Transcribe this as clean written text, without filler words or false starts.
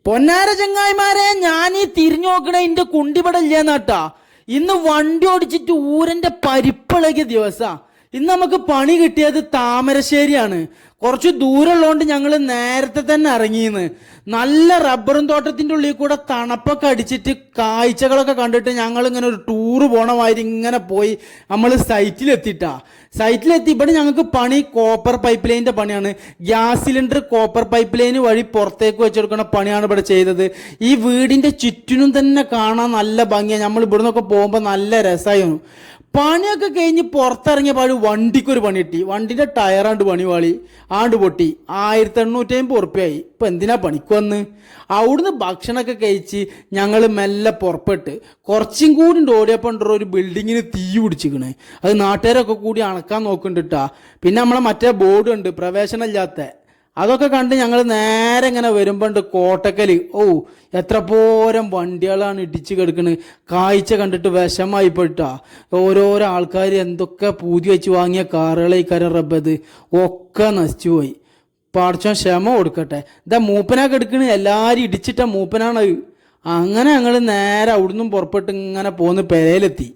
പൊന്നാര ചങ്ങായിമാരെ, ഞാൻ ഈ തിരിഞ്ഞു നോക്കണ എന്റെ കുണ്ടിപടല്ലേന്നാട്ടാ. ഇന്ന് വണ്ടി ഓടിച്ചിട്ട് ഊരന്റെ പരിപ്പിളകിയ ദിവസാ. ഇന്ന് നമുക്ക് പണി കിട്ടിയത് താമരശ്ശേരിയാണ്. കുറച്ച് ദൂരമുള്ളതുകൊണ്ട് ഞങ്ങൾ നേരത്തെ തന്നെ ഇറങ്ങിയെന്ന്. നല്ല റബ്ബറും തോട്ടത്തിന്റെ ഉള്ളിൽ കൂടെ തണുപ്പൊക്കെ അടിച്ചിട്ട് കാഴ്ചകളൊക്കെ കണ്ടിട്ട് ഞങ്ങൾ ഇങ്ങനെ ഒരു ടൂറ് പോണ മാതിരി ഇങ്ങനെ പോയി നമ്മൾ സൈറ്റിലെത്തി. ഇവിടെ ഞങ്ങൾക്ക് പണി കോപ്പർ പൈപ്പ് ലൈനിന്റെ പണിയാണ്. Gas cylinder copper pipe line വഴി പുറത്തേക്ക് വെച്ചെടുക്കുന്ന പണിയാണ് ഇവിടെ ചെയ്തത്. ഈ വീടിന്റെ ചുറ്റിനും തന്നെ കാണാൻ നല്ല ഭംഗിയാണ്. നമ്മൾ ഇവിടെ നിന്നൊക്കെ പോകുമ്പോൾ നല്ല രസമായിരുന്നു. പണിയൊക്കെ കഴിഞ്ഞ് പുറത്തിറങ്ങിയ പാട് വണ്ടിക്കൊരു പണി കിട്ടി. വണ്ടിന്റെ ടയറാണ്ട് പണിവാളി ആണ്ട് പൊട്ടി. 1850 ഉറുപ്പ്യായി. ഇപ്പൊ എന്തിനാ പണിക്ക് വന്ന്? അവിടുന്ന് ഭക്ഷണമൊക്കെ കഴിച്ച് ഞങ്ങൾ മെല്ലെ പുറപ്പെട്ട് കുറച്ചും കൂടി ഓടിയപ്പോൾ ഒരു ബിൽഡിങ്ങിന് തീ പിടിച്ചിക്കണ്. അത് നാട്ടുകാരൊക്കെ കൂടി അണക്കാൻ നോക്കുന്നുണ്ടിട്ടാ. പിന്നെ നമ്മളെ മറ്റേ ബോർഡ് ഉണ്ട്, പ്രവേശനമില്ലാത്ത. അതൊക്കെ കണ്ട് ഞങ്ങൾ നേരെ ഇങ്ങനെ വരുമ്പോണ്ട് കോട്ടക്കല്. എത്ര പോരം വണ്ടികളാണ് ഇടിച്ച് കിടക്കണ്. കാഴ്ച കണ്ടിട്ട് വിഷമായി പോയിട്ടാ. ഓരോരോ ആൾക്കാർ എന്തൊക്കെ പൂതി വെച്ച് വാങ്ങിയ കാറുകളെ ഇക്കാരം റബ്ബത് ഒക്കെ നശിച്ചു പോയി. പാടച്ചോൻ ക്ഷമ കൊടുക്കട്ടെ. ഇതാ മൂപ്പനാക്കെ എടുക്കണ്, എല്ലാരും ഇടിച്ചിട്ട മൂപ്പനാണ്. അങ്ങനെ ഞങ്ങൾ നേരെ അവിടുന്ന് പുറപ്പെട്ട് ഇങ്ങനെ പോന്ന് പെരയിലെത്തി.